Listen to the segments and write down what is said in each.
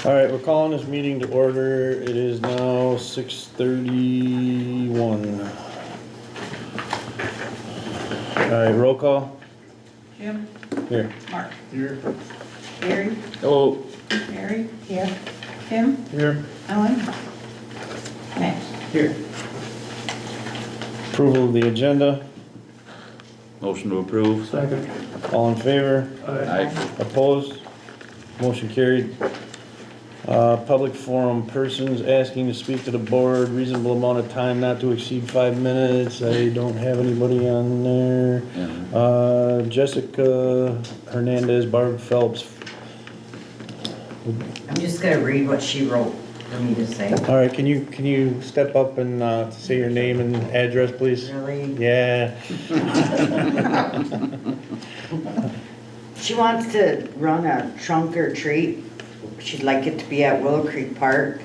All right, we're calling this meeting to order. It is now 6:31. All right, roll call. Jim? Here. Mark? Here. Gary? Oh. Mary? Here. Tim? Here. Ellen? Matt? Here. Approval of the agenda. Motion to approve. Second. All in favor? Aye. Opposed? Motion carried. Public forum, persons asking to speak to the board, reasonable amount of time not to exceed 5 minutes. I don't have anybody on there. Jessica Hernandez, Barb Phelps. I'm just gonna read what she wrote for me to say. All right, can you step up and say your name and address, please? Really? Yeah. She wants to run a trunk or treat. She'd like it to be at Willow Creek Park.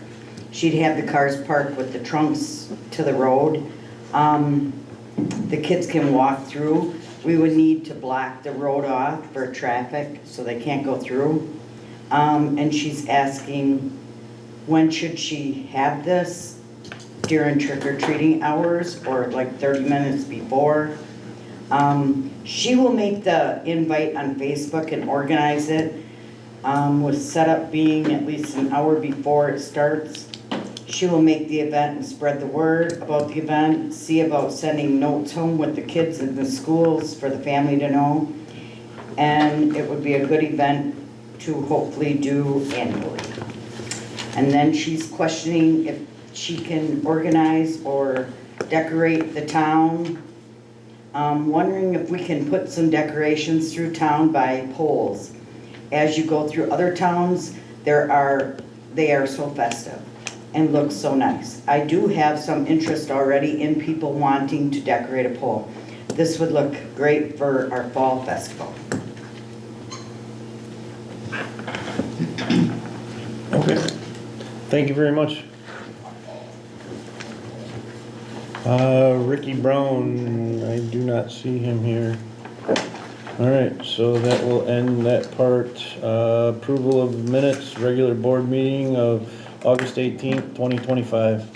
She'd have the cars parked with the trunks to the road. The kids can walk through. We would need to block the road off for traffic so they can't go through. And she's asking, when should she have this? During trick-or-treating hours or like 30 minutes before? She will make the invite on Facebook and organize it, with setup being at least an hour before it starts. She will make the event and spread the word about the event, see about sending notes home with the kids in the schools for the family to know. And it would be a good event to hopefully do annually. And then she's questioning if she can organize or decorate the town. Wondering if we can put some decorations through town by poles. As you go through other towns, they are so festive and look so nice. I do have some interest already in people wanting to decorate a pole. This would look great for our fall festival. Okay. Thank you very much. Ricky Brown, I do not see him here. All right, so that will end that part. Approval of minutes, regular board meeting of August 18th, 2025.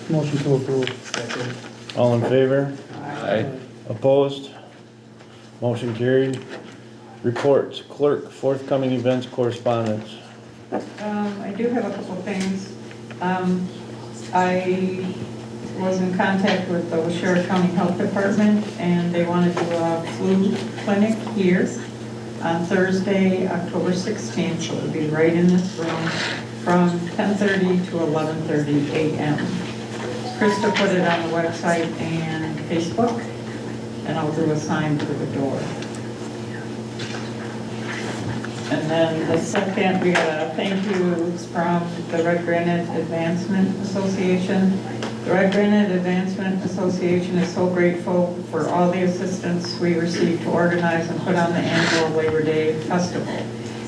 Motion to approve. Second. All in favor? Aye. Opposed? Motion carried. Reports, clerk, forthcoming events, correspondence. I do have a couple things. I was in contact with the Washera County Health Department, and they want to do a flu clinic here on Thursday, October 16th, so it'll be right in this room from 10:30 to 11:30 a.m. Krista put it on the website and Facebook, and I'll do a sign for the door. And then the second, we got a thank you from the Redgranite Advancement Association. The Redgranite Advancement Association is so grateful for all the assistance we received to organize and put on the annual Labor Day Festival.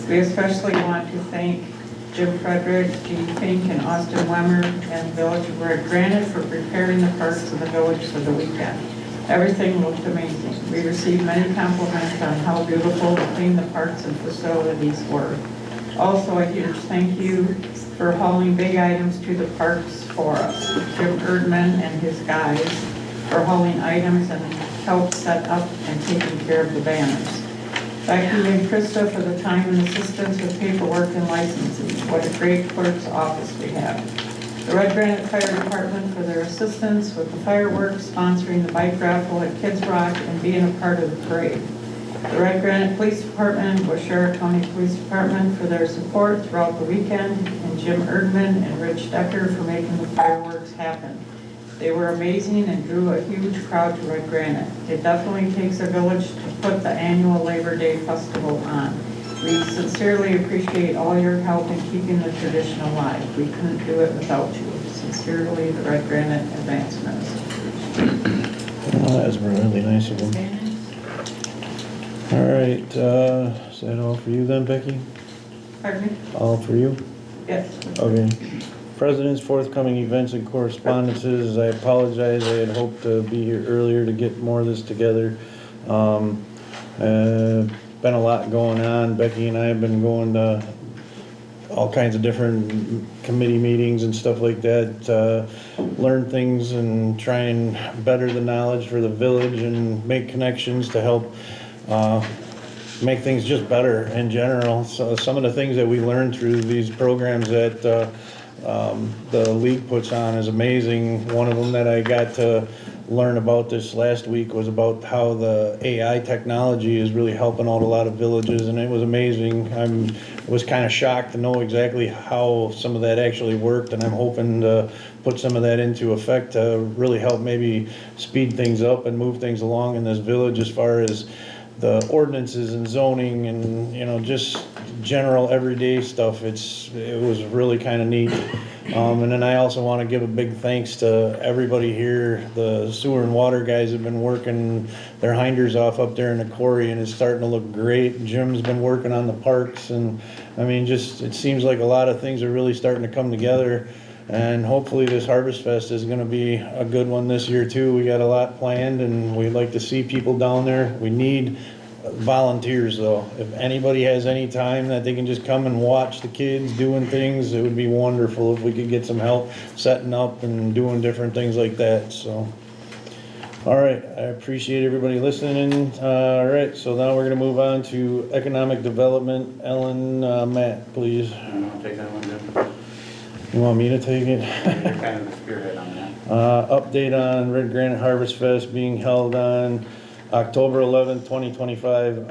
We especially want to thank Jim Frederick, G. Fink, and Austin Wemmer and the Village of Redgranite for preparing the parks of the village for the weekend. Everything looked amazing. We received many compliments on how beautiful and clean the parks and facilities were. Also, a huge thank you for hauling big items to the parks for us. Jim Erdman and his guys for hauling items and help set up and taking care of the banners. Becky and Krista for the time and assistance with paperwork and licensing. What a great clerk's office we have. The Redgranite Fire Department for their assistance with the fireworks, sponsoring the bike raffle at Kids Rock, and being a part of the parade. The Redgranite Police Department, Washera County Police Department for their support throughout the weekend, and Jim Erdman and Rich Decker for making the fireworks happen. They were amazing and drew a huge crowd to Redgranite. It definitely takes a village to put the annual Labor Day Festival on. We sincerely appreciate all your help in keeping the tradition alive. We couldn't do it without you. Sincerely, the Redgranite Advancement Association. Oh, that was really nice of them. All right, is that all for you then, Becky? Pardon me? All for you? Yes. Okay. President's forthcoming events and correspondences. I apologize. I had hoped to be here earlier to get more of this together. Been a lot going on. Becky and I have been going to all kinds of different committee meetings and stuff like that, learn things and try and better the knowledge for the village and make connections to help make things just better in general. So some of the things that we learned through these programs that the league puts on is amazing. One of them that I got to learn about this last week was about how the AI technology is really helping out a lot of villages, and it was amazing. Was kind of shocked to know exactly how some of that actually worked, and I'm hoping to put some of that into effect to really help maybe speed things up and move things along in this village as far as the ordinances and zoning and, you know, just general everyday stuff. It was really kind of neat. And then I also want to give a big thanks to everybody here. The sewer and water guys have been working their hinders off up there in the quarry, and it's starting to look great. Jim's been working on the parks, and I mean, just, it seems like a lot of things are really starting to come together. And hopefully this Harvest Fest is gonna be a good one this year too. We got a lot planned, and we'd like to see people down there. We need volunteers though. If anybody has any time that they can just come and watch the kids doing things, it would be wonderful if we could get some help setting up and doing different things like that, so. All right, I appreciate everybody listening. All right, so now we're gonna move on to economic development. Ellen, Matt, please. I'll take that one, Jim. You want me to take it? You're kind of the spearhead on that. Update on Redgranite Harvest Fest being held on October 11th, 2025.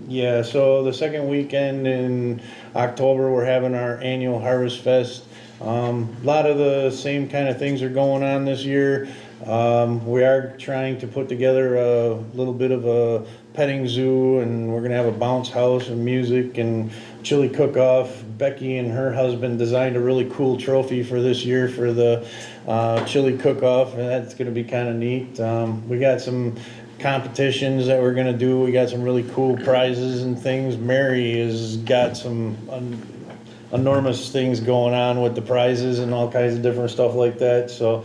Yeah, so the second weekend in October, we're having our annual Harvest Fest. A lot of the same kind of things are going on this year. We are trying to put together a little bit of a petting zoo, and we're gonna have a bounce house and music and chili cook-off. Becky and her husband designed a really cool trophy for this year for the chili cook-off, and that's gonna be kind of neat. We got some competitions that we're gonna do. We got some really cool prizes and things. Mary has got some enormous things going on with the prizes and all kinds of different stuff like that. So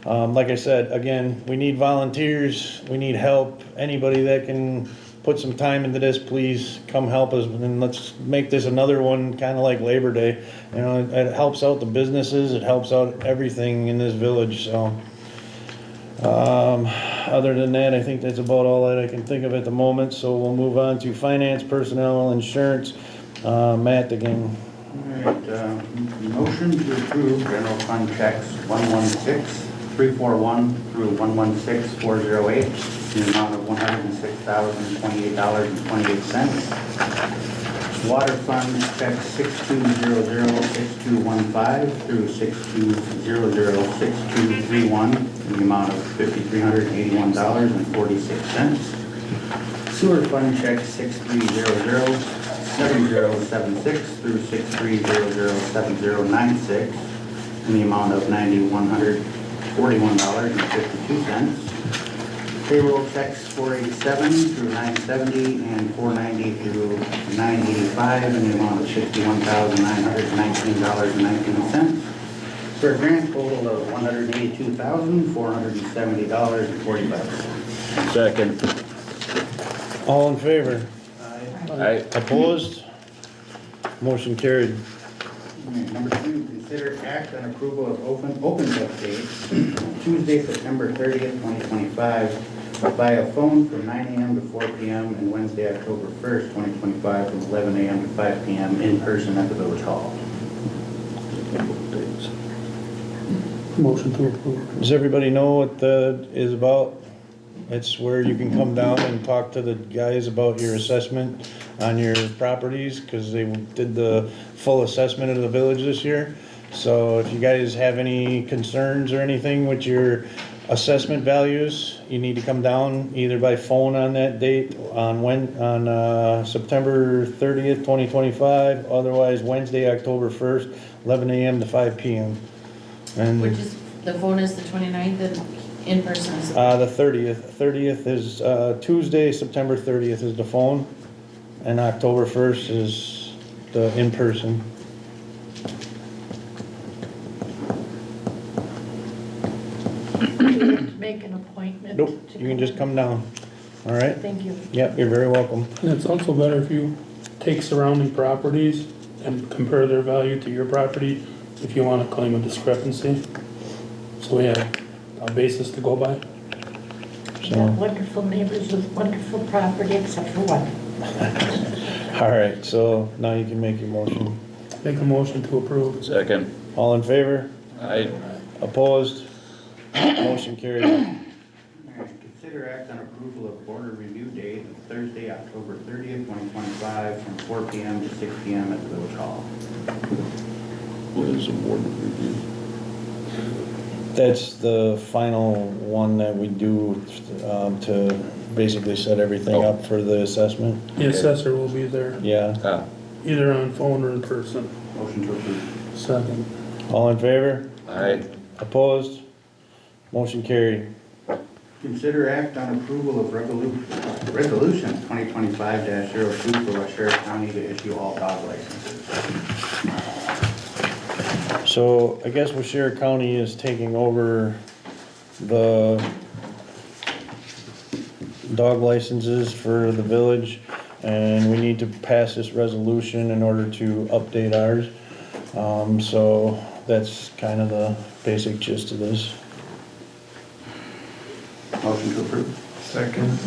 like I said, again, we need volunteers, we need help. Anybody that can put some time into this, please come help us, and let's make this another one kind of like Labor Day. You know, it helps out the businesses, it helps out everything in this village. So other than that, I think that's about all that I can think of at the moment. So we'll move on to finance, personnel, insurance. Matt again. All right, motion to approve general fund checks 116-341 through 116-408 in the amount of $106,028.28. Water fund checks 6200-6215 through 6200-6231 in the amount of $5,381.46. Sewer fund checks 6300-7076 through 6300-7096 in the amount of $9,141.52. Payroll checks 487 through 970 and 490 through 985 in the amount of $61,919.19 for a grand total of $182,470.45. Second. All in favor? Aye. Opposed? Motion carried. Number 2, consider act on approval of open book dates, Tuesday, September 30th, 2025, via phone from 9 a.m. to 4 p.m. and Wednesday, October 1st, 2025, from 11 a.m. to 5 p.m. in person at the Village Hall. Motion to approve. Does everybody know what that is about? It's where you can come down and talk to the guys about your assessment on your properties, because they did the full assessment of the village this year. So if you guys have any concerns or anything with your assessment values, you need to come down either by phone on that date on September 30th, 2025, otherwise Wednesday, October 1st, 11 a.m. to 5 p.m. And Which is, the phone is the 29th and in person is the 30th is Tuesday, September 30th is the phone, and October 1st is the in-person. make an appointment. Nope, you can just come down, all right? Thank you. Yep, you're very welcome. And it's also better if you take surrounding properties and compare their value to your property if you want to claim a discrepancy. So we have a basis to go by. We got wonderful neighbors with wonderful property, except for one. All right, so now you can make your motion. Make a motion to approve. Second. All in favor? Aye. Opposed? Motion carried. All right, consider act on approval of board review date of Thursday, October 30th, 2025, from 4 PM to 6 PM at the Village Hall. What is a board review? That's the final one that we do to basically set everything up for the assessment. The assessor will be there, Yeah. Ah, either on phone or in person. Motion to approve. Second. All in favor? aye. Opposed? Motion carried. Consider act on approval of resolution 2025-02 for West Sheriff County to issue all dog licenses. So I guess Washera County is taking over the dog licenses for the village, and we need to pass this resolution in order to update ours. So that's kind of the basic gist of this. Motion to approve. Second.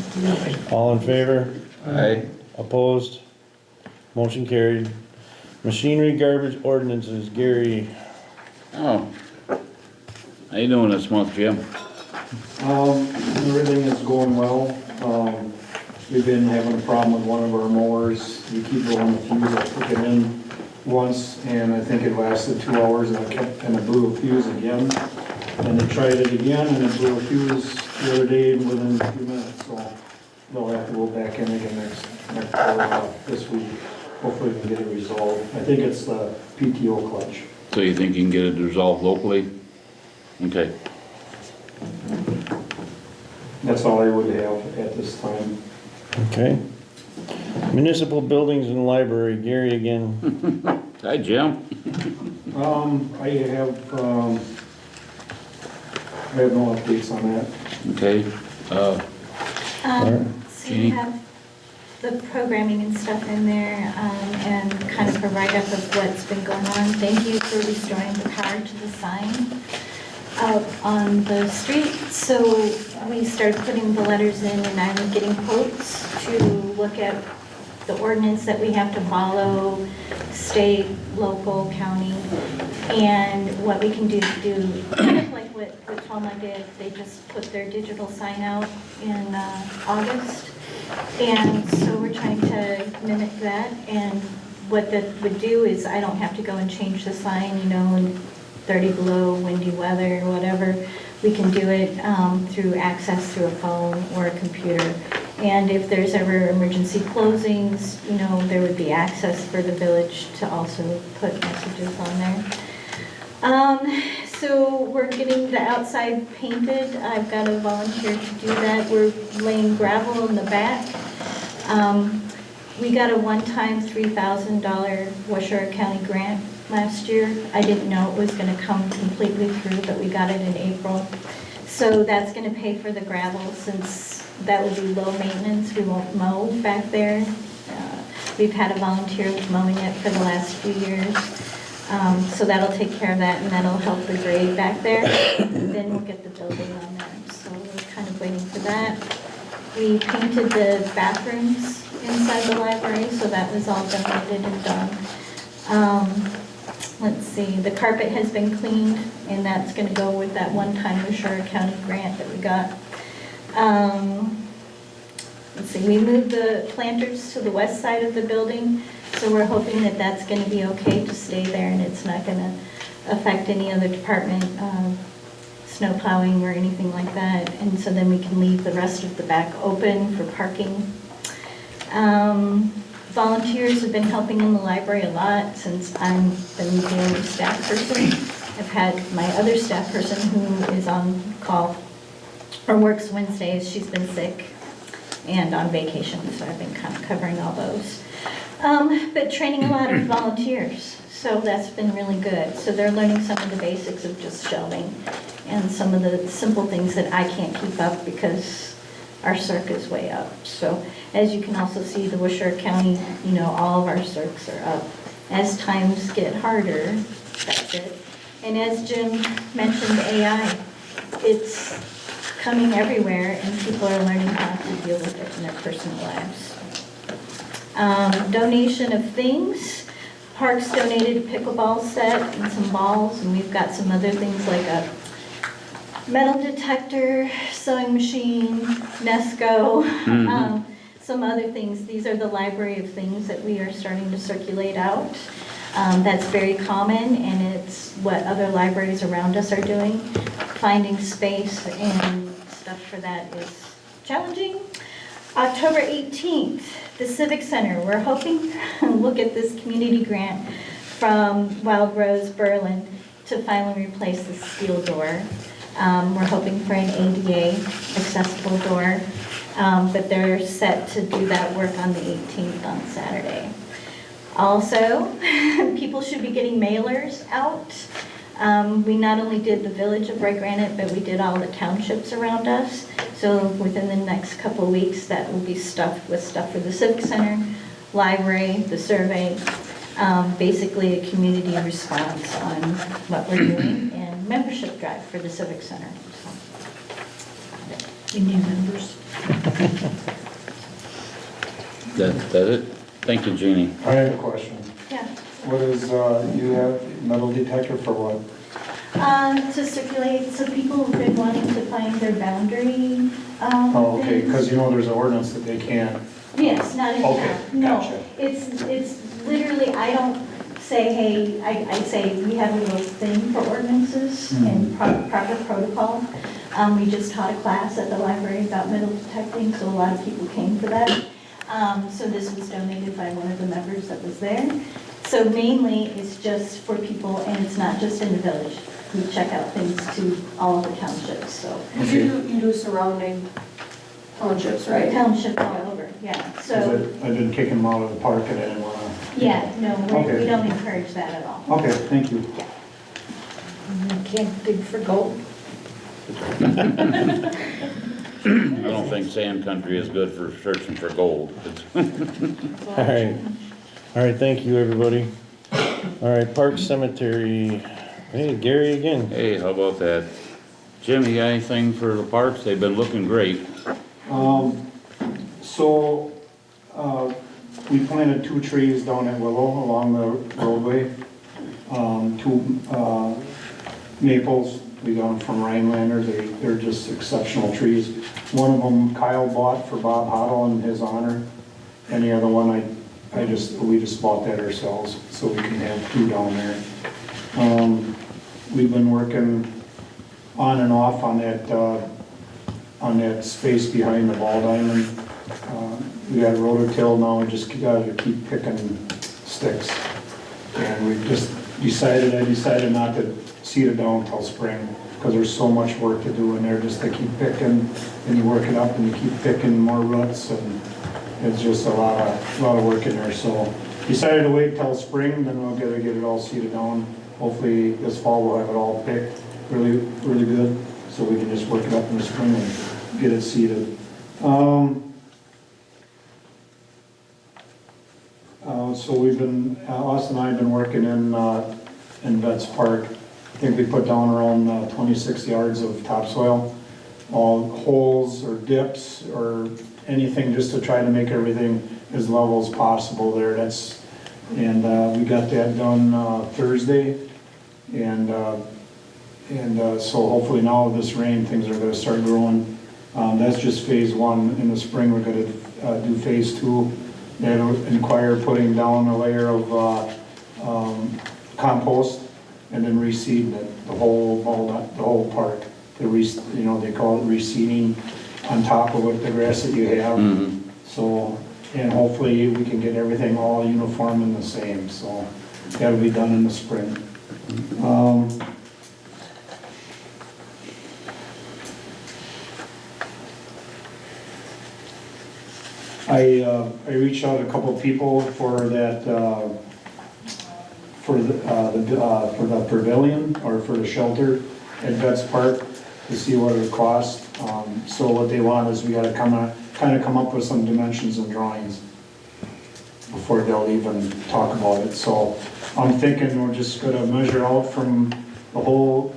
All in favor? Aye. Opposed? Motion carried. Machinery garbage ordinances, Gary. Oh. How you doing this month, Jim? Everything is going well. We've been having a problem with one of our mowers. We keep blowing the fuse. I took it in once and I think it lasted 2 hours and it blew a fuse again. And they tried it again and it blew a fuse the other day within a few minutes. So they'll have to go back in again this week. Hopefully we can get it resolved. I think it's the PTO clutch. So you think you can get it resolved locally? Okay. That's all I would have at this time. Okay. Municipal buildings and library, Gary again. Hi, Jim. I have no updates on that. Okay. So you have the programming and stuff in there, and kind of a write-up of what's been going on. Thank you for restoring the power to the sign out on the street. So we started putting the letters in, and I'm getting quotes to look at the ordinance that we have to follow, state, local, county, and what we can do to do, kind of like what Toma did. They just put their digital sign out in August. And so we're trying to mimic that, and what that would do is I don't have to go and change the sign, you know, in 30 below, windy weather, or whatever. We can do it through access through a phone or a computer. And if there's ever emergency closings, you know, there would be access for the village to also put messages on there. So we're getting the outside painted. I've got a volunteer to do that. We're laying gravel in the back. We got a one-time $3,000 Washera County grant last year. I didn't know it was going to come completely through, but we got it in April. So that's going to pay for the gravel, since that will be low maintenance. We won't mow back there. We've had a volunteer mowing it for the last few years. So that'll take care of that, and that'll help the grade back there. And then we'll get the building on there. So we're kind of waiting for that. We painted the bathrooms inside the library, so that was all donated and done. Let's see, the carpet has been cleaned, and that's going to go with that one-time Washera County grant that we got. Let's see, we moved the planters to the west side of the building, so we're hoping that that's going to be okay to stay there, and it's not going to affect any other department, snow plowing or anything like that. And so then we can leave the rest of the back open for parking. Volunteers have been helping in the library a lot since I've been the only staff person. I've had my other staff person who is on call or works Wednesdays. She's been sick and on vacation, so I've been kind of covering all those. But training a lot of volunteers, so that's been really good. So they're learning some of the basics of just shelving and some of the simple things that I can't keep up because our circ is way up. So as you can also see, the Washera County, you know, all of our circs are up as times get harder, that's it. And as Jim mentioned, AI, it's coming everywhere and people are learning how to deal with it in their personal lives. Donation of things. Parks donated a pickleball set and some balls, and we've got some other things like a metal detector, sewing machine, Nesco, some other things. These are the library of things that we are starting to circulate out. That's very common, and it's what other libraries around us are doing. Finding space and stuff for that is challenging. October 18th, the Civic Center. We're hoping to look at this community grant from Wild Rose Berlin to finally replace the steel door. We're hoping for an ADA accessible door, but they're set to do that work on the 18th on Saturday. Also, people should be getting mailers out. We not only did the village of Redgranite, but we did all the townships around us. So within the next couple of weeks, that will be stuffed with stuff for the Civic Center, library, the survey, basically a community response on what we're doing, and membership drive for the Civic Center. You need members. That it? Thank you, Jeannie. I have a question. Yeah. What is, you have metal detector for what? To circulate, so people have been wanting to find their boundary. Oh, okay, things. because you know there's an ordinance that they can't. Yes, not in Okay, town. No, gotcha. it's literally, I don't say, hey, I say we have a little thing for ordinances and proper protocol. We just taught a class at the library about metal detecting, so a lot of people came for that. So this was donated by one of the members that was there. So mainly it's just for people, and it's not just in the village. We check out things to all of the townships, so. You do surrounding townships, right? Township all over, yeah, so. I didn't kick them out of the park and I didn't want to. Yeah, no, Okay. we don't encourage that at all. Okay, thank you. You can't dig for gold. I don't think sand country is good for searching for gold. All right, thank you, everybody. All right, Park Cemetery. Hey, Gary again. Hey, how about that? Jim, you got anything for the parks? They've been looking great. We planted 2 trees down at Willow along the roadway. 2 maples, we got them from Rhinelanders. They're just exceptional trees. One of them Kyle bought for Bob Hoddle in his honor. And the other one we just bought that ourselves so we can have 2 down there. We've been working on and off on that space behind the ball diamond. We got rototill now, we just gotta keep picking sticks. And I decided not to seed it down until spring, because there's so much work to do in there, just to keep picking, and you work it up and you keep picking more roots, and it's just a lot of work in there. So decided to wait till spring, then we'll get it all seeded down. Hopefully this fall we'll have it all picked really, really good, so we can just work it up in the spring and get it seeded. So we've been, Austin and I have been working in Betts Park. I think we put down around 26 yards of topsoil, all holes or dips or anything, just to try to make everything as level as possible there. We got that done Thursday, and so hopefully now with this rain, things are going to start growing. That's just phase 1. In the spring, we're going to do phase 2. That'll require putting down a layer of compost and then reseeding it, the whole park. They call it reseeding on top of the grass that you have. So, and hopefully we can get everything all uniform and the same. So that'll be done in the spring. I reached out to a couple of people for that, for the pavilion or for the shelter at Betts Park to see what it would cost. So what they want is we got to come up with some dimensions and drawings. before they'll even talk about it. So I'm thinking we're just gonna measure out from the whole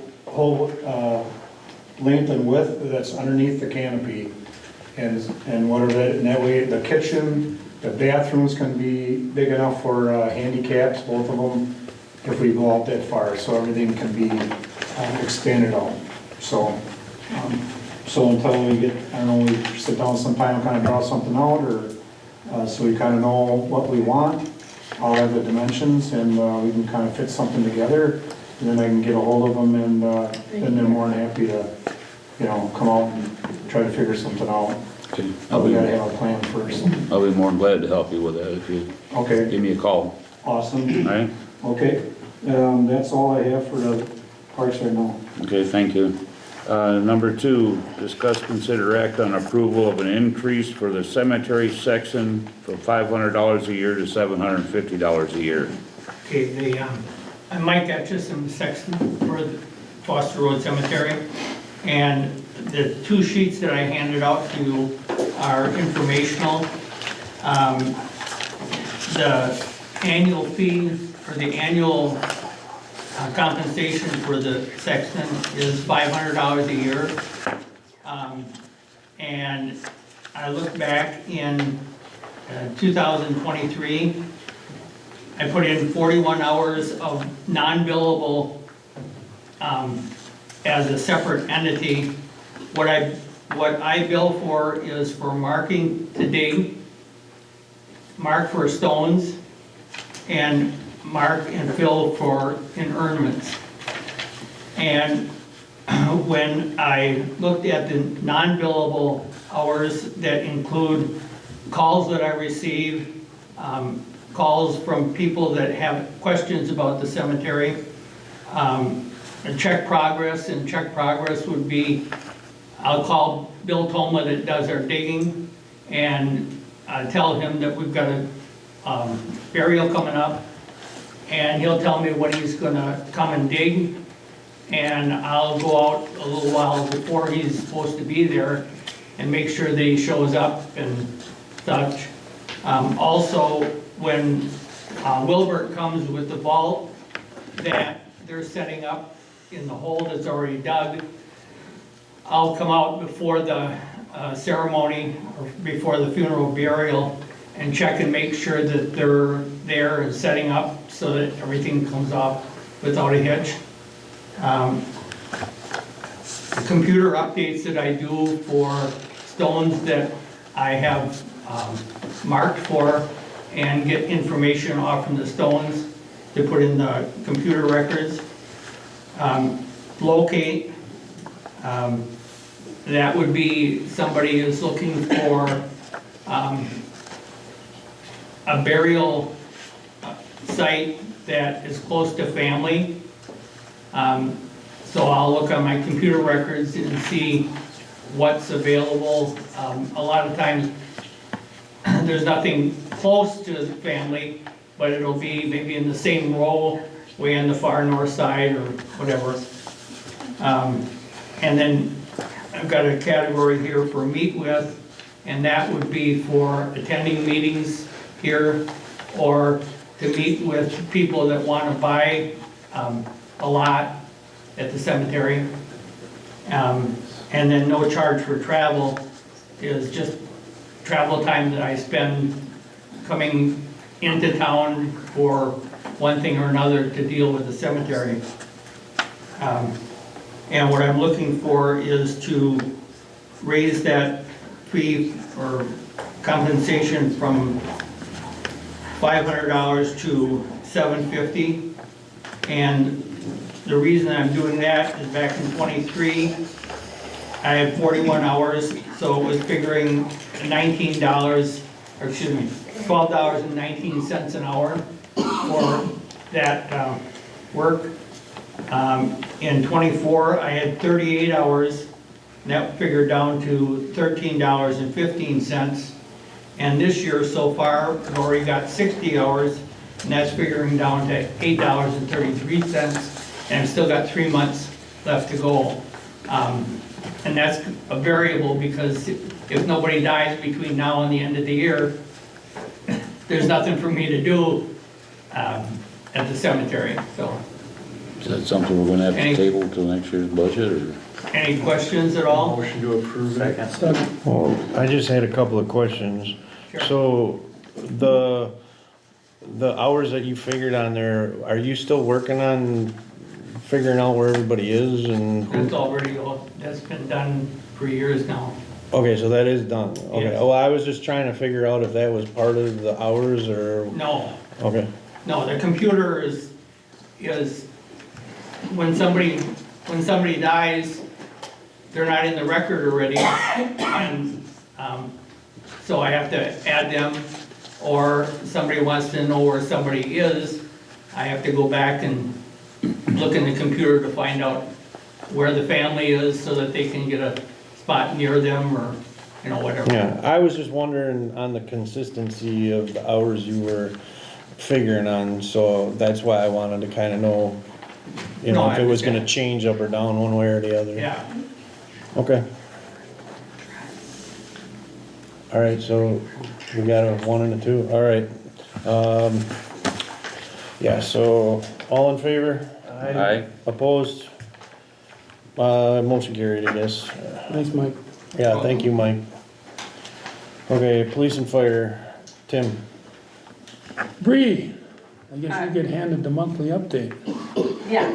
length and width that's underneath the canopy. And whatever that, and that way the kitchen, the bathrooms can be big enough for handicaps, both of them, if we go out that far, so everything can be expanded out. So, so until we get, I don't know, we sit down sometime and kind of draw something out, or so we kind of know what we want, I'll have the dimensions, and we can kind of fit something together, and then I can get a hold of them, and then they're more than happy to, you know, come out and try to figure something out. Okay. But we gotta have a plan first. I'll be more than glad to help you with that if you Okay, give me a call. awesome. All right? Okay, that's all I have for the parks right now. Okay, thank you. Number 2, discuss, consider act on approval of an increase for the cemetery section from $500 a year to $750 a year. Okay, Mike got you some section for the Foster Road Cemetery, and the 2 sheets that I handed out to you are informational. The annual fee, or the annual compensation for the sexton is $500 a year. And I look back in 2023, I put in 41 hours of non-billable as a separate entity. What I bill for is for marking to dig, mark for stones, and mark and fill for interments. And when I looked at the non-billable hours that include calls that I receive, calls from people that have questions about the cemetery, and check progress, and check progress would be, I'll call Bill Toma that does our digging and tell him that we've got a burial coming up, and he'll tell me when he's gonna come and dig, and I'll go out a little while before he's supposed to be there and make sure that he shows up and such. Also, when Wilbert comes with the vault that they're setting up in the hole that's already dug, I'll come out before the ceremony, or before the funeral burial, and check and make sure that they're there and setting up so that everything comes off without a hitch. The computer updates that I do for stones that I have marked for, and get information off from the stones to put in the computer records. Locate, that would be somebody who's looking for a burial site that is close to family. So I'll look on my computer records and see what's available. A lot of times there's nothing close to the family, but it'll be maybe in the same row, way on the far north side or whatever. And then I've got a category here for meet with, and that would be for attending meetings here, or to meet with people that want to buy a lot at the cemetery. And then no charge for travel is just travel time that I spend coming into town for one thing or another to deal with the cemetery. And what I'm looking for is to raise that fee or compensation from $500 to $750. And the reason I'm doing that is back in '23, I had 41 hours, so it was figuring $19, or excuse me, $12.19 an hour for that work. In '24, I had 38 hours, and that figured down to $13.15. And this year so far, I've already got 60 hours, and that's figuring down to $8.33. And I've still got 3 months left to go. And that's a variable, because if nobody dies between now and the end of the year, there's nothing for me to do at the cemetery, so. Is that something we're gonna have to Any- table till next year's budget, or? Any questions at all? Motion to approve it. Well, I just had a couple of questions. Sure. So, the hours that you figured on there, are you still working on figuring out where everybody is and That's who? already, that's been done for years now. Okay, so that is done, okay. Yes. Well, I was just trying to figure out if that was part of the hours or, No, okay, no, the computer is when somebody dies, they're not in the record already, and, so I have to add them, or somebody wants to know where somebody is, I have to go back and look in the computer to find out where the family is, so that they can get a spot near them, or, you know, whatever. yeah. I was just wondering on the consistency of the hours you were figuring on, so that's why I wanted to kinda know, you know, No, I if it was gonna understand. change up or down one way or the other. Yeah, Okay. All right, so we got a 1 and a 2, all right. Yeah, so, all in favor? Aye. Opposed? Motion carried, I guess. Thanks, Mike. Yeah, thank you, Mike. Okay, police and fire, Tim. Bree, I guess you get handed the monthly update. Yeah,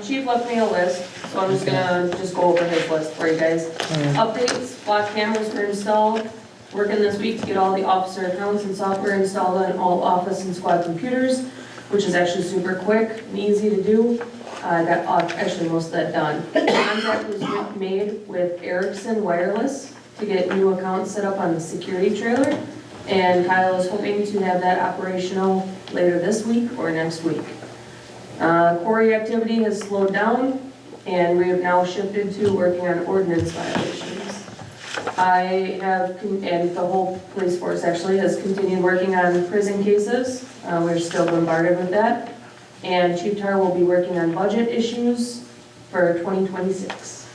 chief left me a list, so I'm just gonna go over his list for you guys. Updates, block cameras were installed, working this week to get all the officer accounts and software installed on all office and squad computers, which is actually super quick and easy to do. I got actually most of that done. Contact was made with Ericsson Wireless to get new accounts set up on the security trailer, and Kyle is hoping to have that operational later this week or next week. Quarry activity has slowed down, and we have now shifted to working on ordinance violations. And the whole police force actually has continued working on prison cases. We're still bombarded with that. And Chief Tar will be working on budget issues for 2026.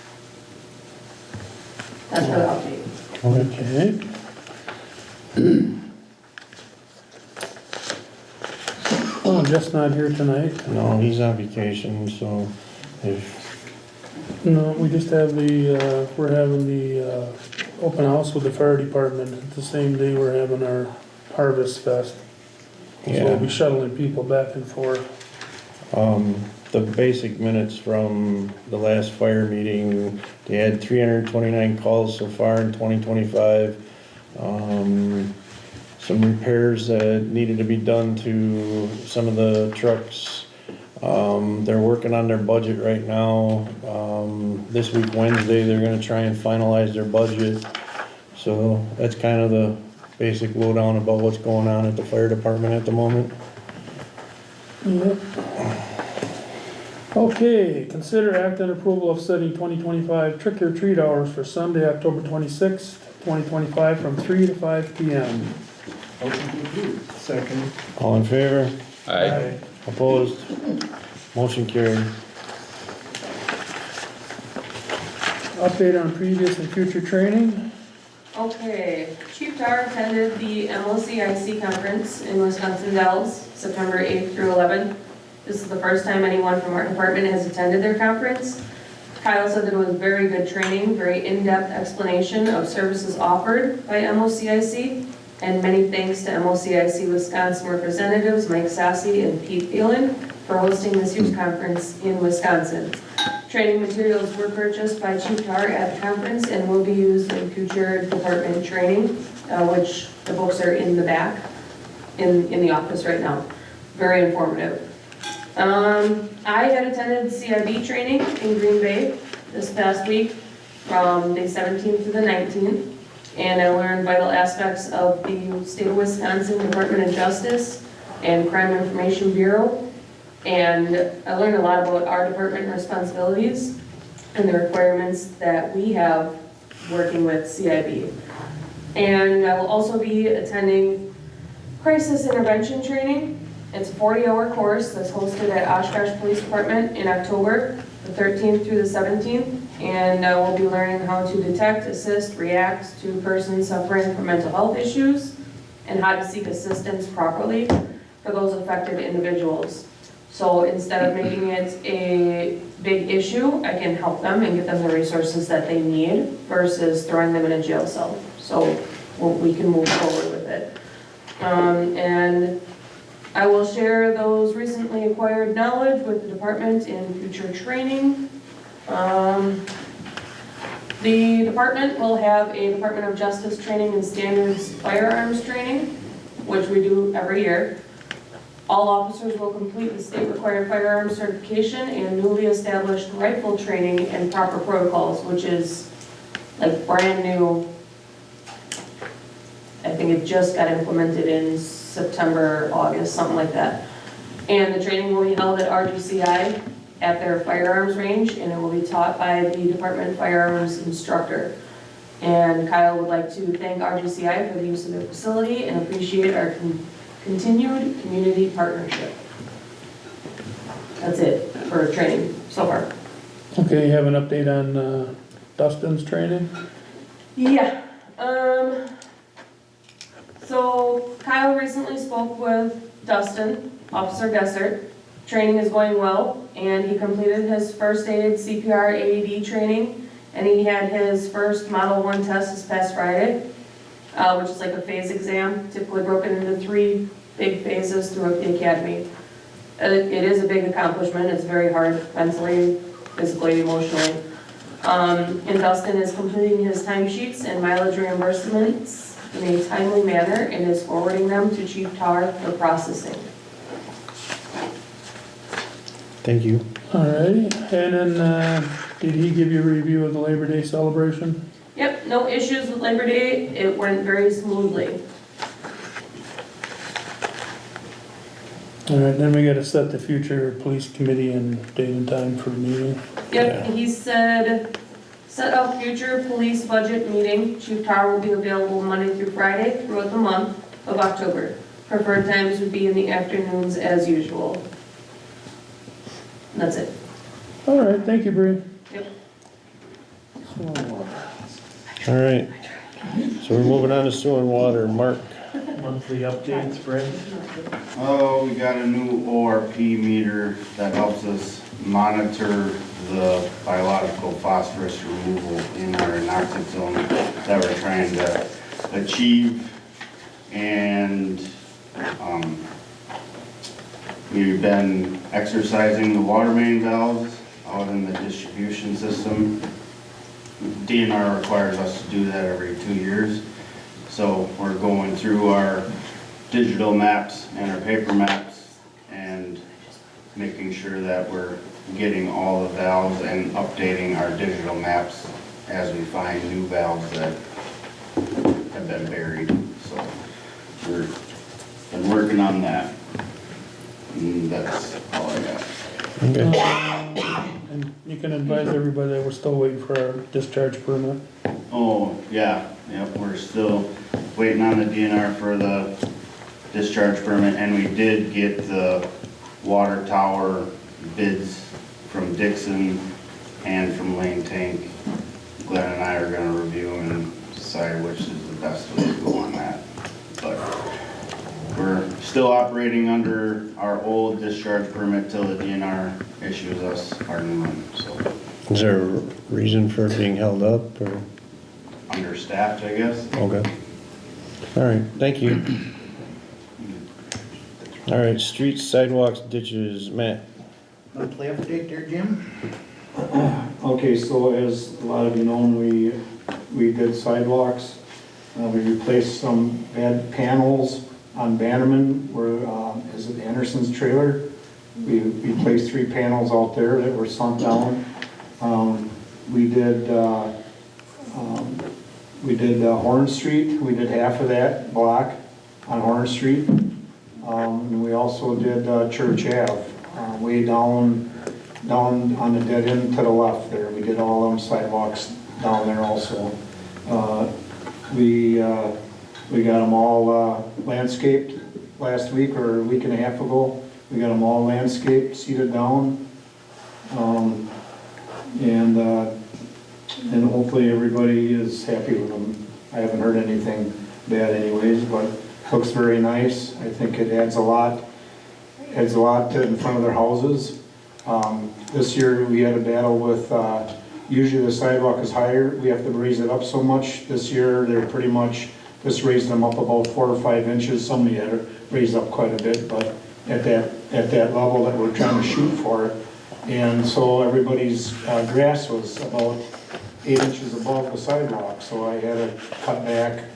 That's for the update. Okay. Oh, Jeff's not here tonight. No, he's on vacation, so if, No, we just have we're having the open house with the fire department at the same day we're having our Harvest Fest. So we'll be yeah. shuttling people back and forth. The basic minutes from the last fire meeting, they had 329 calls so far in 2025. Some repairs that needed to be done to some of the trucks. They're working on their budget right now. This week, Wednesday, they're gonna try and finalize their budget. So that's kind of the basic lowdown about what's going on at the fire department at the moment. Yep. Okay, consider act on approval of setting 2025 trick or treat hours for Sunday, October 26th, 2025 from 3 to 5 p.m. Motion to approve. Second. All in favor? Aye. Opposed? Motion carried. Update on previous and future training. Okay, Chief Tar attended the MOCIC conference in Wisconsin Dells, September 8th through 11th. This is the first time anyone from our department has attended their conference. Kyle said that it was very good training, very in-depth explanation of services offered by MOCIC, and many thanks to MOCIC Wisconsin representatives Mike Sassy and Pete Phelan for hosting this year's conference in Wisconsin. Training materials were purchased by Chief Tar at the conference and will be used in future department training, which the books are in the back in the office right now. Very informative. I had attended CIB training in Green Bay this past week from day 17th to the 19th, and I learned vital aspects of the state of Wisconsin Department of Justice and Crime Information Bureau. And I learned a lot about our department responsibilities and the requirements that we have working with CIB. And I will also be attending crisis intervention training. It's a 40-hour course that's hosted at Oshkosh Police Department in October, the 13th through the 17th. And we'll be learning how to detect, assist, react to persons suffering from mental health issues, and how to seek assistance properly for those affected individuals. So instead of making it a big issue, I can help them and get them the resources that they need versus throwing them in a jail cell. So we can move forward with it. And I will share those recently acquired knowledge with the department in future training. The department will have a Department of Justice Training and Standards firearms training, which we do every year. All officers will complete the state-required firearms certification and newly established rifle training and proper protocols, which is like brand new. I think it just got implemented in September, August, something like that. And the training will be held at RGCI at their firearms range, and it will be taught by the Department Firearms instructor. And Kyle would like to thank RGCI for the use of their facility and appreciate our continued community partnership. That's it for training so far. Okay, you have an update on Dustin's training? Yeah. So Kyle recently spoke with Dustin, Officer Gessert. Training is going well, and he completed his first aid CPR AED training, and he had his first Model 1 test this past Friday, which is like a phase exam, typically broken into 3 big phases throughout the academy. It is a big accomplishment. It's very hard mentally, physically, emotionally. And Dustin is completing his timesheets and mileage reimbursements in a timely manner and is forwarding them to Chief Tar for processing. Thank you. Alrighty, and then, did he give you a review of the Labor Day celebration? Yep, no issues with Labor Day. It went very smoothly. Alright, then we gotta set the future police committee and date and time for the meeting. Yep, he said, set up future police budget meeting. Chief Tar will be available Monday through Friday throughout the month of October. Preferred times would be in the afternoons as usual. And that's it. Alright, thank you, Bree. Yep. All right, so we're moving on to sewer and water. Mark? Monthly updates, Brent? Oh, we got a new ORP meter that helps us monitor the biological phosphorus removal in our anoxic zone that we're trying to achieve. And we've been exercising the water main valves out in the distribution system. DNR requires us to do that every 2 years. So we're going through our digital maps and our paper maps and making sure that we're getting all the valves and updating our digital maps as we find new valves that have been buried. So we've been working on that. And that's all I got. Okay. And you can advise everybody that we're still waiting for our discharge permit. Oh, yeah, yep, we're still waiting on the DNR for the discharge permit, and we did get the water tower bids from Dixon and from Lane Tank. Glenn and I are gonna review and decide which is the best way to go on that. But we're still operating under our old discharge permit till the DNR issues us our new one, so. Is there a reason for it being held up, or? Understaffed, I guess. Okay. All right, thank you. All right, streets, sidewalks, ditches, Matt? Monthly update there, Jim? Okay, so as a lot of you know, we did sidewalks. We replaced some bad panels on Bannerman, where, is it Anderson's trailer? We replaced 3 panels out there that were sunk down. We did Horn Street. We did half of that block on Horn Street. And we also did Church Ave, way down on the dead end to the left there. We did all them sidewalks down there also. We got them all landscaped last week or a week and a half ago. We got them all landscaped, seeded down. And hopefully everybody is happy with them. I haven't heard anything bad anyways, but Looks very nice. I think it adds a lot in front of their houses. This year we had a battle with, usually the sidewalk is higher, we have to raise it up so much. This year they're pretty much just raised them up about 4 or 5 inches. Some had to raise up quite a bit, but at that level that we're trying to shoot for. And so everybody's grass was about 8 inches above the sidewalk, so I had to cut back.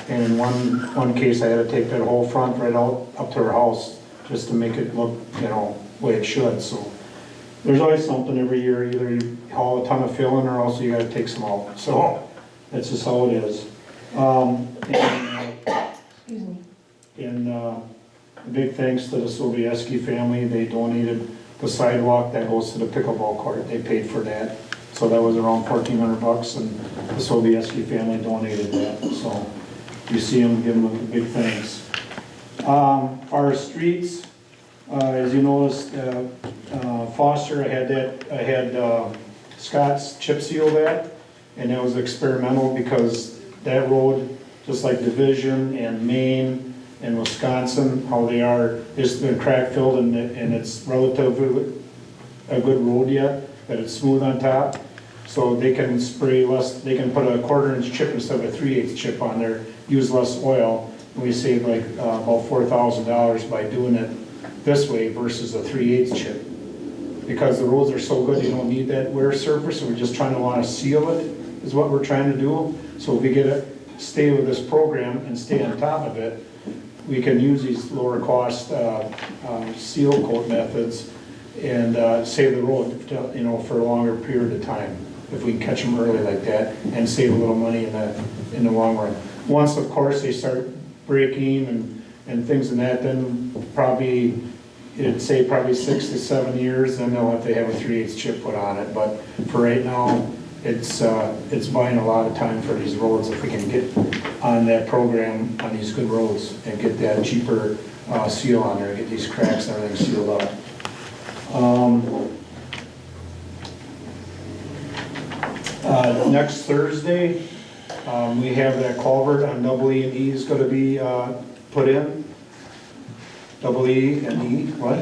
And in one case, I had to take that whole front right out up to her house just to make it look, the way it should. So there's always something every year. Either you haul a ton of fill in or else you gotta take some out. So that's just how it is. A big thanks to the Sobieski family. They donated the sidewalk that goes to the pickleball court. They paid for that. So that was around $1,400, and the Sobieski family donated that. So you see them, give them a big thanks. Our streets, as you noticed, Foster, I had Scott's chip seal that, and that was experimental because that road, just like Division and Maine and Wisconsin, how they are, it's been crack filled and it's relatively a good road yet, but it's smooth on top. So they can spray less, they can put a 1/4 inch chip instead of a 3/8 chip on there, use less oil. And we save like about $4,000 by doing it this way versus a 3/8 chip. Because the roads are so good, you don't need that wear surface, so we're just trying to want to seal it, is what we're trying to do. So if we stay with this program and stay on top of it, we can use these lower cost seal coat methods and save the road, for a longer period of time. If we can catch them early like that and save a little money in the long run. Once, of course, they start breaking and things and that, then it'd say probably 6 to 7 years, then they'll have to have a 3/8 chip put on it. But for right now, it's buying a lot of time for these roads if we can get on that program on these good roads and get that cheaper seal on there, get these cracks and everything sealed up. Next Thursday, we have that culvert on double E and E is going to be put in. Double E and E, what?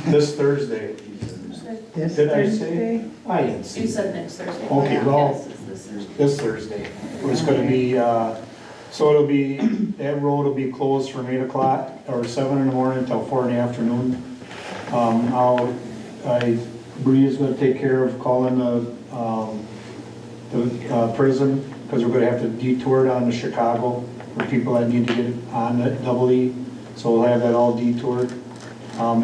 This Thursday. Did I say? I didn't say. You said next Thursday. Okay, well, Yes, it's this Thursday. this Thursday. It's going to be, so it'll be, that road will be closed from 8 o'clock or 7 in the morning until 4 in the afternoon. Bree is going to take care of calling the prison, because we're going to have to detour it on to Chicago for people that need to get on that double E. So we'll have that all detoured.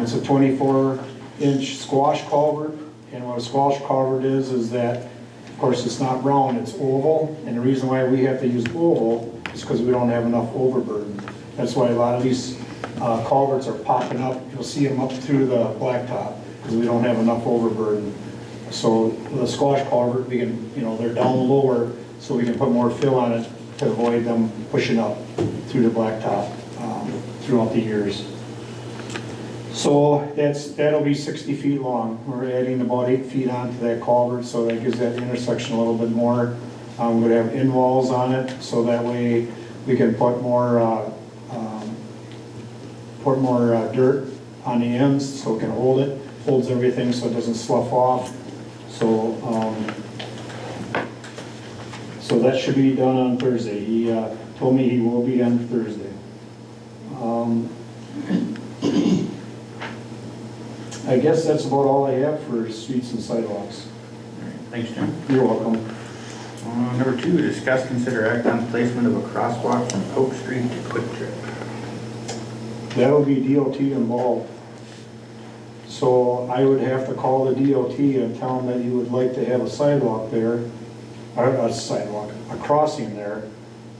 It's a 24-inch squash culvert, and what a squash culvert is that, of course, it's not round, it's oval, and the reason why we have to use oval is because we don't have enough overburden. That's why a lot of these culverts are popping up. You'll see them up through the blacktop because we don't have enough overburden. So the squash culvert, we can, they're down lower, so we can put more fill on it to avoid them pushing up through the blacktop throughout the years. So that'll be 60 feet long. We're adding about 8 feet onto that culvert, so that gives that intersection a little bit more. We're going to have in walls on it, so that way we can put more dirt on the ends, so it can hold it, holds everything, so it doesn't slough off. So that should be done on Thursday. He told me he will be on Thursday. I guess that's about all I have for streets and sidewalks. Thanks, Jim. You're welcome. Number 2, discuss, consider act on placement of a crosswalk from Oak Street to Quick Trip. That'll be DOT involved. So I would have to call the DOT and tell them that you would like to have a sidewalk there, or a crossing there.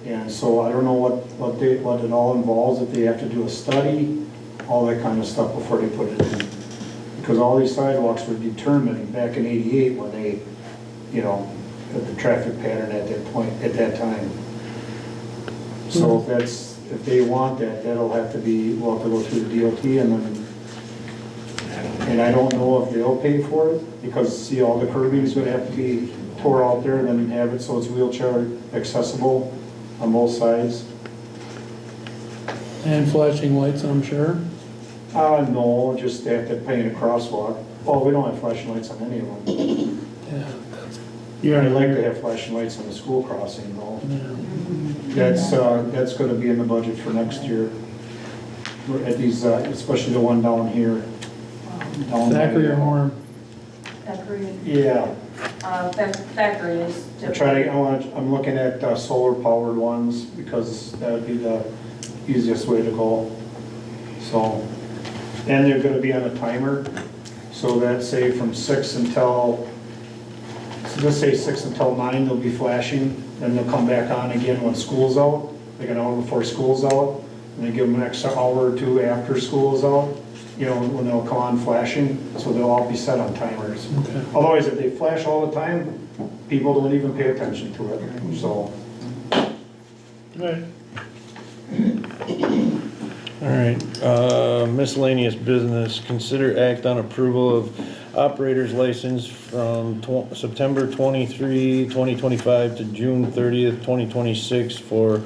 And so I don't know what it all involves, if they have to do a study, all that kind of stuff before they put it in. Because all these sidewalks were determined back in '88 when they, the traffic pattern at that time. So if they want that, that'll have to be, we'll have to go through the DOT and I don't know if they'll pay for it, because see, all the curbing is gonna have to be tore out there and then have it so it's wheelchair accessible on both sides. And flashing lights, I'm sure. No, just they have to paint a crosswalk. Oh, we don't have flashing lights on any of them. Yeah, that's. I'd like to have flashing lights on the school crossing though. Yeah. That's gonna be in the budget for next year. At these, especially the one down here. Down by- Zachary or Horn? Thackeray, Yeah, Thackeray is typically. I'm looking at solar powered ones because that would be the easiest way to go. So, and they're gonna be on a timer, so that say from 6 until, so let's say 6 until 9, they'll be flashing, then they'll come back on again when school's out, like an hour before school's out, and they give them an extra hour or two after school's out, you know, when they'll come on flashing, so they'll all be set on timers. Okay. Otherwise, if they flash all the time, people don't even pay attention to it, so. Right. All right, miscellaneous business, consider act on approval of operator's license from September 23, 2025 to June 30th, 2026 for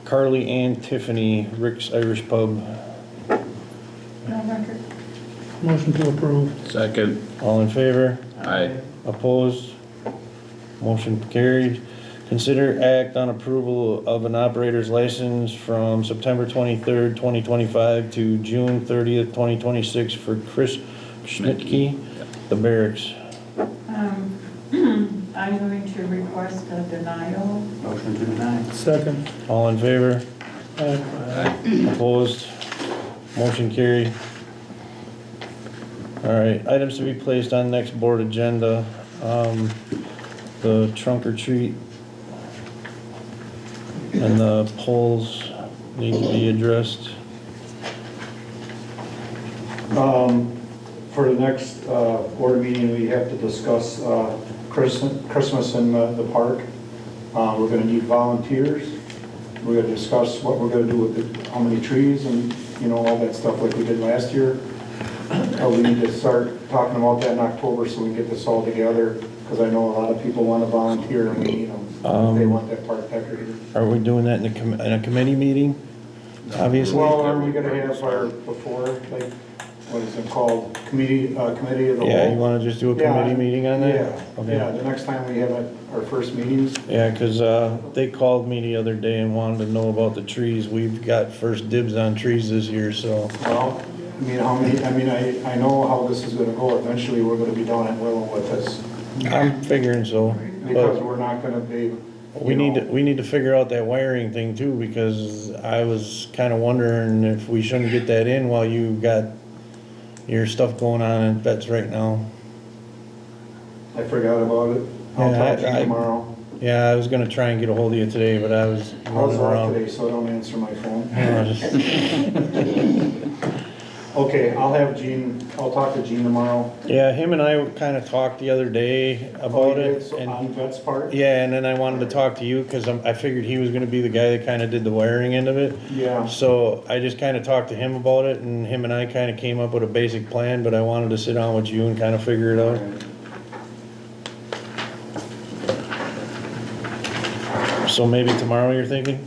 Carly and Tiffany, Rick's Irish Pub. No record. Motion to approve. Second. All in favor? Aye. Opposed? Motion carried. Consider act on approval of an operator's license from September 23rd, 2025 to June 30th, 2026 for Chris Schmidtke, the Barracks. I'm going to request a denial. Motion to deny. Second. All in favor? Aye. Opposed? Motion carried. All right, items to be placed on next board agenda. The trunk or treat and the polls need to be addressed. For the next board meeting, we have to discuss Christmas in the park. We're gonna need volunteers. We're gonna discuss what we're gonna do with how many trees and, you know, all that stuff like we did last year. We need to start talking about that in October so we can get this all together, because I know a lot of people want to volunteer and we need them. They want that park decorated. Are we doing that in a committee meeting? Obviously? Well, are we gonna have our, before, like, what is it called, committee of the whole? Yeah, you wanna just do a committee meeting on that? Yeah, Okay. yeah, the next time we have our first meetings. Yeah, 'cause they called me the other day and wanted to know about the trees. We've got first dibs on trees this year, so. Well, I know how this is gonna go. Eventually, we're gonna be down at Willow with this, I'm figuring so. because But we're not gonna be. we need to figure out that wiring thing too, because I was kinda wondering if we shouldn't get that in while you got your stuff going on at Vets right now. I forgot about it. I'll Yeah, talk to you tomorrow. Yeah, I was gonna try and get a hold of you today, but I was I was running off around. today, so I don't answer my phone. Yeah, just- Okay, I'll talk to Gene tomorrow. Yeah, him and I kinda talked the other day about it. So and- on Vet's part? Yeah, and then I wanted to talk to you, cause I figured he was gonna be the guy that kinda did the wiring end of it. Yeah. So I just kinda talked to him about it, and him and I kinda came up with a basic plan, but I wanted to sit down with you and kinda figure it out. So maybe tomorrow you're thinking?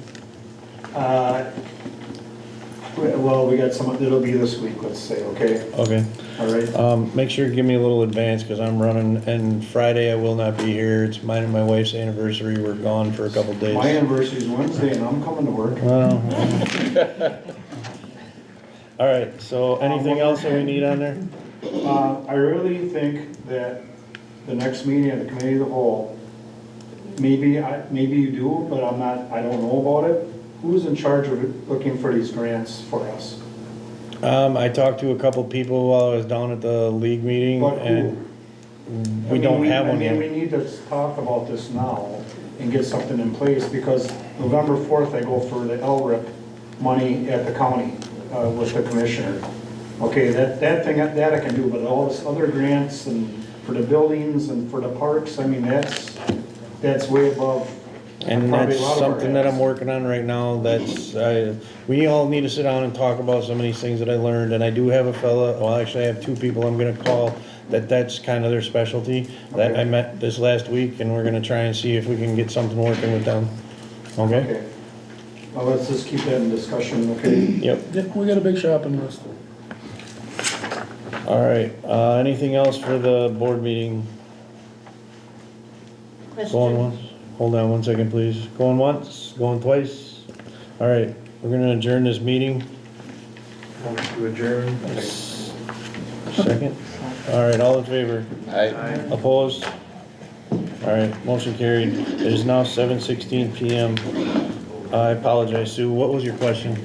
Well, we got some, it'll be this week, let's say, okay? Okay. All right? Make sure you give me a little advance, cause I'm running, and Friday I will not be here. It's mine and my wife's anniversary. We're gone for a couple days. My anniversary's Wednesday and I'm coming to work. Well. All right, so anything else that we need on there? I really think that the next meeting of the committee of the whole, maybe you do, but I don't know about it. Who's in charge of looking for these grants for us? I talked to a couple people while I was down at the league meeting, But and who? we don't have one We yet. need to talk about this now and get something in place, because November 4th, I go for the LRIP money at the county with the commissioner. Okay, that thing, that I can do, but all this other grants and for the buildings and for the parks, I mean, that's way above. And probably that's a lot of our something that I'm heads. working on right now. We all need to sit down and talk about some of these things that I learned, and I do have a fella, well, actually I have two people I'm gonna call that's kind of their specialty, that I met this last week, and we're gonna try and see if we can get something working with them. Okay? Well, let's just keep that in discussion, okay? Yep. Yep, we got a big shopping list. All right, anything else for the board meeting? Going Question. once? Hold on one second, please. Going once, going twice? All right, we're gonna adjourn this meeting. Motion to adjourn. Second? All right, all in favor? Aye. Opposed? All right, motion carried. It is now 7:16 PM. I apologize, Sue, what was your question?